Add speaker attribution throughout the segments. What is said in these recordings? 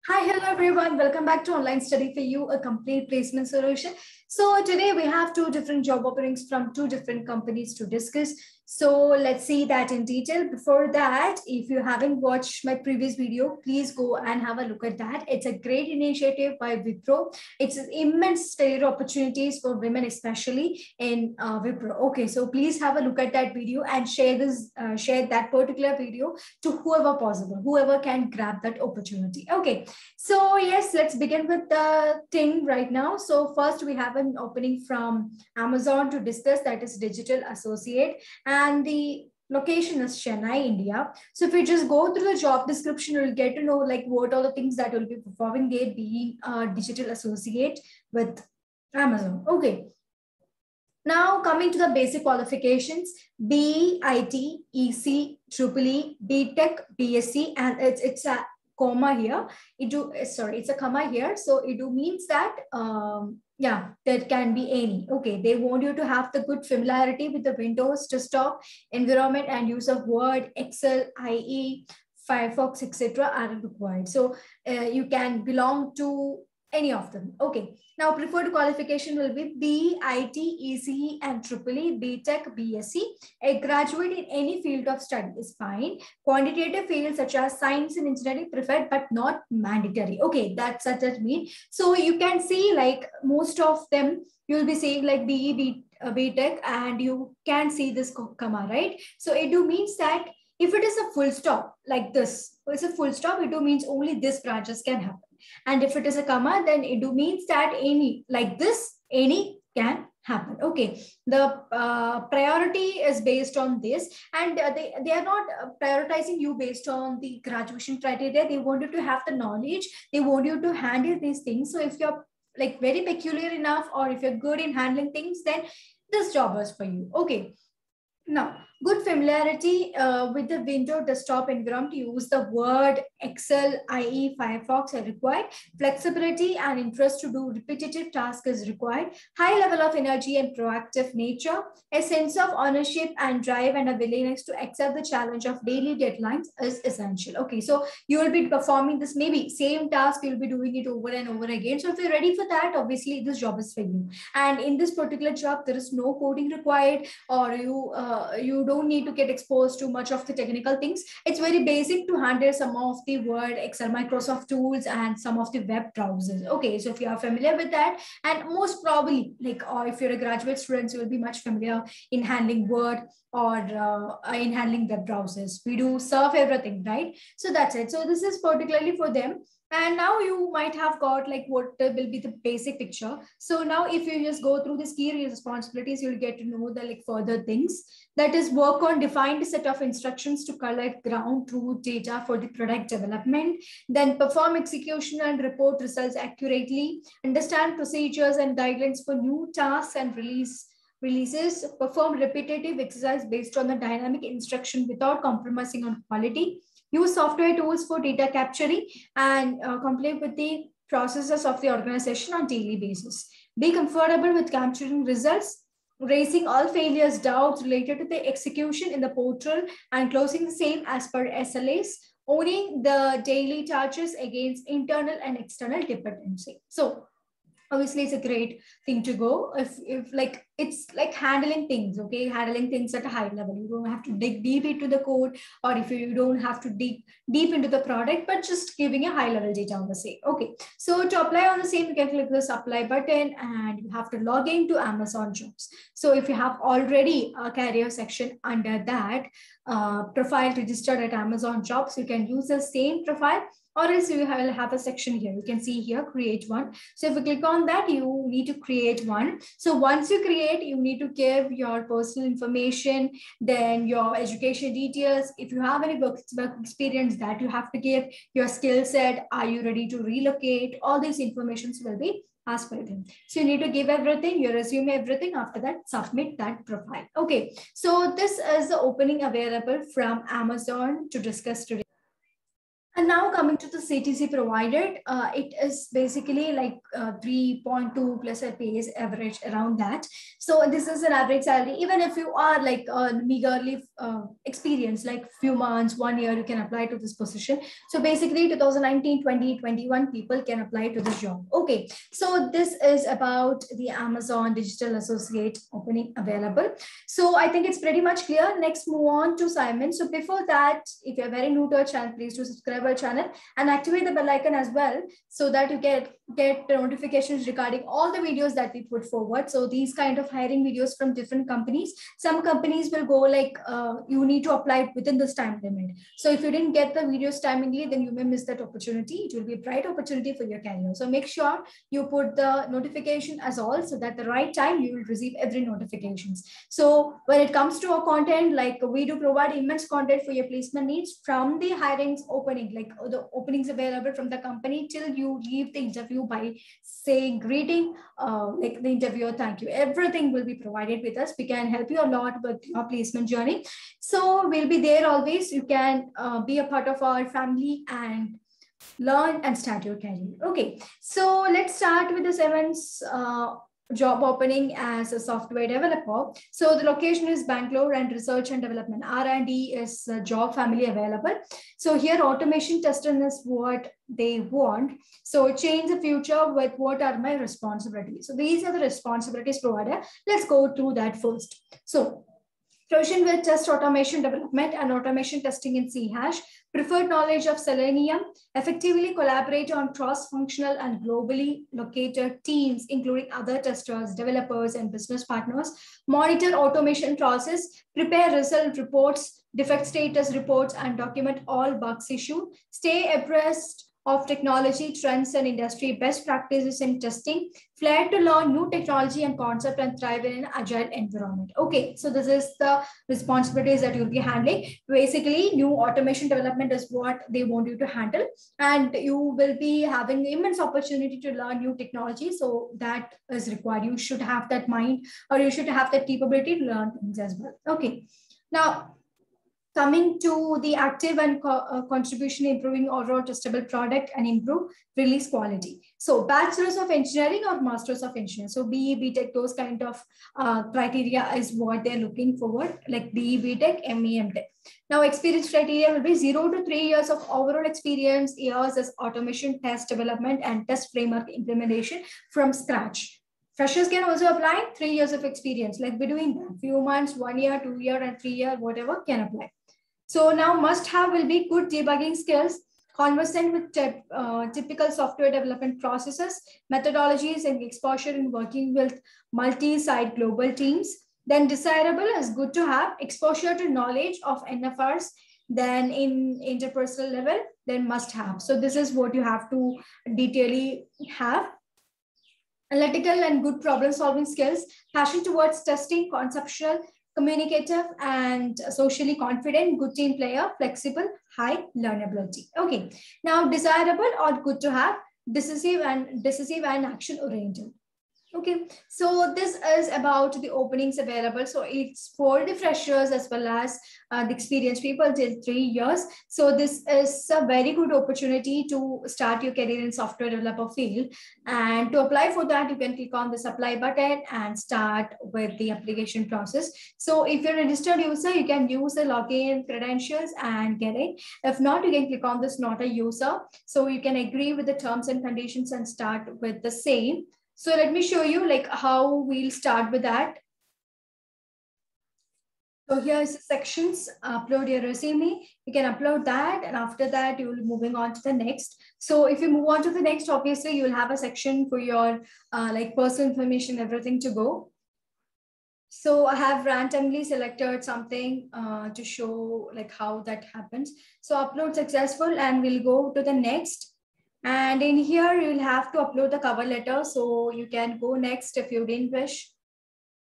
Speaker 1: Hi, hello everyone. Welcome back to Online Study for You, a complete placement solution. So today we have two different job openings from two different companies to discuss. So let's see that in detail. Before that, if you haven't watched my previous video, please go and have a look at that. It's a great initiative by Wipro. It's an immense career opportunities for women, especially in Wipro. Okay, so please have a look at that video and share that particular video to whoever possible, whoever can grab that opportunity. Okay. So yes, let's begin with the thing right now. So first we have an opening from Amazon to discuss, that is digital associate, and the location is Chennai, India. So if we just go through the job description, you'll get to know like what are the things that will be performing there being a digital associate with Amazon. Okay. Now coming to the basic qualifications, B, IT, EC, Triple E, BTech, BSc, and it's a comma here. It's a comma here. So it do means that yeah, that can be any. Okay, they want you to have the good familiarity with the Windows desktop environment and use of Word, Excel, IE, Firefox, etc. are required. So you can belong to any of them. Okay. Now, preferred qualification will be B, IT, ECE, and Triple E, BTech, BSc. A graduate in any field of study is fine. Quantitative fields such as science and engineering preferred, but not mandatory. Okay, that's what that means. So you can see like most of them, you'll be saying like BE, BTech, and you can see this comma, right? So it do means that if it is a full stop like this, it's a full stop, it do means only this branches can happen. And if it is a comma, then it do means that any like this, any can happen. Okay, the priority is based on this, and they are not prioritizing you based on the graduation criteria. They want you to have the knowledge, they want you to handle these things. So if you're like very peculiar enough, or if you're good in handling things, then this job is for you. Okay. Now, good familiarity with the Windows desktop environment to use the Word, Excel, IE, Firefox are required. Flexibility and interest to do repetitive tasks is required. High level of energy and proactive nature. A sense of ownership and drive and a willingness to accept the challenge of daily deadlines is essential. Okay, so you will be performing this maybe same task, you'll be doing it over and over again. So if you're ready for that, obviously this job is for you. And in this particular job, there is no coding required, or you don't need to get exposed to much of the technical things. It's very basic to handle some of the Word, Excel, Microsoft tools, and some of the web browsers. Okay, so if you are familiar with that, and most probably like, or if you're a graduate student, you will be much familiar in handling Word or in handling web browsers. We do serve everything, right? So that's it. So this is particularly for them. And now you might have got like what will be the basic picture. So now if you just go through these key responsibilities, you'll get to know the like further things. That is, work on defined set of instructions to collect ground truth data for the product development, then perform execution and report results accurately, understand procedures and guidelines for new tasks and releases, perform repetitive exercise based on the dynamic instruction without compromising on quality, use software tools for data capturing, and comply with the processes of the organization on daily basis. Be comfortable with capturing results, raising all failures, doubts related to the execution in the portal, and closing the same as per SLAs, owning the daily charges against internal and external dependency. So obviously it's a great thing to go if like it's like handling things. Okay, handling things at a high level, you don't have to dig deep into the code, or if you don't have to dig deep into the product, but just giving a high level data on the same. Okay, so to apply on the same, you can click this apply button and you have to log into Amazon Jobs. So if you have already a career section under that profile registered at Amazon Jobs, you can use the same profile, or else you will have a section here. You can see here, create one. So if you click on that, you need to create one. So once you create, you need to give your personal information, then your education details. If you have any work experience, that you have to give, your skill set, are you ready to relocate? All these informations will be asked by them. So you need to give everything, your resume, everything. After that, submit that profile. Okay, so this is the opening available from Amazon to discuss today. And now coming to the CTC provided, it is basically like 3.2 plus a pays average around that. So this is an average salary. Even if you are like meagerly experienced, like few months, 1 year, you can apply to this position. So basically 2019, 20, 21 people can apply to this job. Okay, so this is about the Amazon Digital Associate opening available. So I think it's pretty much clear. Next, move on to Simon. So before that, if you're very new to our channel, please do subscribe our channel and activate the bell icon as well, so that you get the notifications regarding all the videos that we put forward. So these kind of hiring videos from different companies, some companies will go like you need to apply within this time limit. So if you didn't get the videos timely, then you may miss that opportunity. It will be a bright opportunity for your career. So make sure you put the notification as all, so that the right time you will receive every notifications. So when it comes to our content, like we do provide immense content for your placement needs from the hirings opening, like the openings available from the company till you leave the interview by saying greeting, like the interviewer, thank you. Everything will be provided with us. We can help you a lot with your placement journey. So we'll be there always. You can be a part of our family and learn and start your career. Okay, so let's start with the seventh job opening as a software developer. So the location is Bangalore, and research and development R&D is a job family available. So here automation testing is what they want. So change the future with what are my responsibilities. So these are the responsibilities provided. Let's go through that first. So proficient with test automation development and automation testing in C#, preferred knowledge of Selenium, effectively collaborate on cross-functional and globally located teams, including other testers, developers, and business partners, monitor automation process, prepare result reports, defect status reports, and document all bugs issued, stay abreast of technology trends and industry best practices in testing, flair to learn new technology and concept, and thrive in an agile environment. Okay, so this is the responsibilities that you'll be handling. Basically, new automation development is what they want you to handle, and you will be having immense opportunity to learn new technology. So that is required. You should have that mind, or you should have that capability to learn things as well. Okay, now coming to the active and contribution improving overall testable product and improve release quality. So bachelor's of engineering or master's of engineering. So BE, BTech, those kind of criteria is what they're looking forward, like BE, BTech, ME, MTech. Now experience criteria will be 0 to 3 years of overall experience, years as automation, test development, and test framework implementation from scratch. Freshers can also apply 3 years of experience, like between that, few months, 1 year, 2 year, and 3 year, whatever can apply. So now must have will be good debugging skills, conversant with typical software development processes, methodologies, and exposure in working with multi-site global teams. Then desirable is good to have exposure to knowledge of NFRs. Then in interpersonal level, then must have. So this is what you have to detailedly have. Analytical and good problem solving skills, passion towards testing, conceptual, communicative, and socially confident, good team player, flexible, high learnability. Okay, now desirable or good to have, decisive and action oriented. Okay, so this is about the openings available. So it's for the freshers as well as the experienced people till 3 years. So this is a very good opportunity to start your career in software developer field. And to apply for that, you can click on this apply button and start with the application process. So if you're a registered user, you can use the login credentials and get it. If not, you can click on this not a user. So you can agree with the terms and conditions and start with the same. So let me show you like how we'll start with that. So here's the sections, upload your resume. You can upload that, and after that you will be moving on to the next. So if you move on to the next, obviously you will have a section for your like personal information, everything to go. So I have randomly selected something to show like how that happens. So upload successful, and we'll go to the next. And in here, you'll have to upload the cover letter. So you can go next if you didn't wish.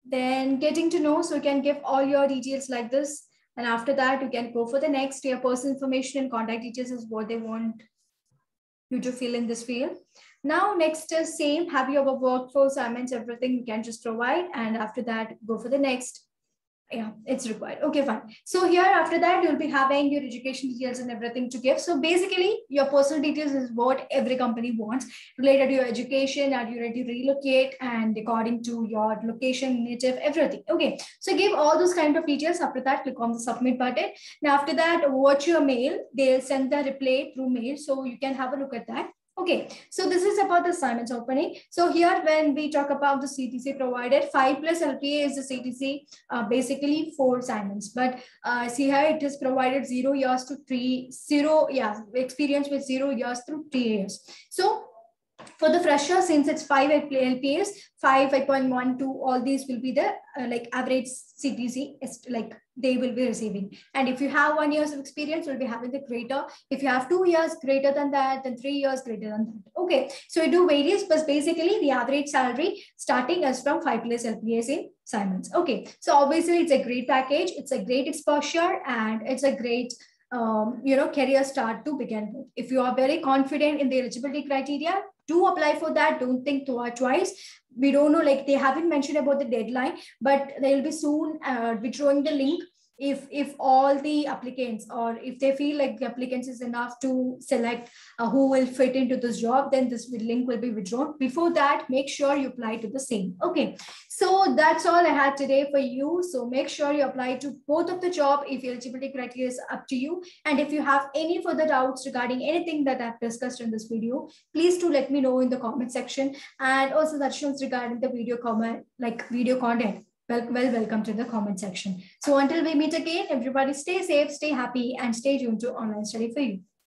Speaker 1: Then getting to know, so you can give all your details like this. And after that, you can go for the next. Your personal information and contact details is what they want you to fill in this field. Now, next is same. Have your workforce assignments, everything you can just provide. And after that, go for the next. Yeah, it's required. Okay, fine. So here after that, you'll be having your education details and everything to give. So basically, your personal details is what every company wants related to your education. Are you ready to relocate and according to your location, native, everything. Okay, so give all those kind of details. After that, click on the submit button. Now after that, watch your mail. They'll send the reply through mail, so you can have a look at that. Okay, so this is about the assignments opening. So here, when we talk about the CTC provided, 5 plus LPA is the CTC, basically 4 assignments. But see here, it is provided 0 years to 3, 0, yeah, experience with 0 years through 3 years. So for the fresher, since it's 5 LPAs, 5.12, all these will be the like average CTC, like they will be receiving. And if you have 1 year of experience, you'll be having the greater. If you have 2 years greater than that, then 3 years greater than that. Okay, so it do various, but basically the average salary starting is from 5 plus LPAs in assignments. Okay, so obviously it's a great package, it's a great exposure, and it's a great career start to begin with. If you are very confident in the eligibility criteria, do apply for that. Don't think twice. We don't know, like they haven't mentioned about the deadline, but they'll be soon withdrawing the link if all the applicants, or if they feel like the applicants is enough to select who will fit into this job, then this link will be withdrawn. Before that, make sure you apply to the same. Okay, so that's all I had today for you. So make sure you apply to both of the job if eligibility criteria is up to you. And if you have any further doubts regarding anything that I've discussed in this video, please do let me know in the comment section. And also suggestions regarding the video content. Welcome to the comment section. So until we meet again, everybody stay safe, stay happy, and stay tuned to Online Study for You.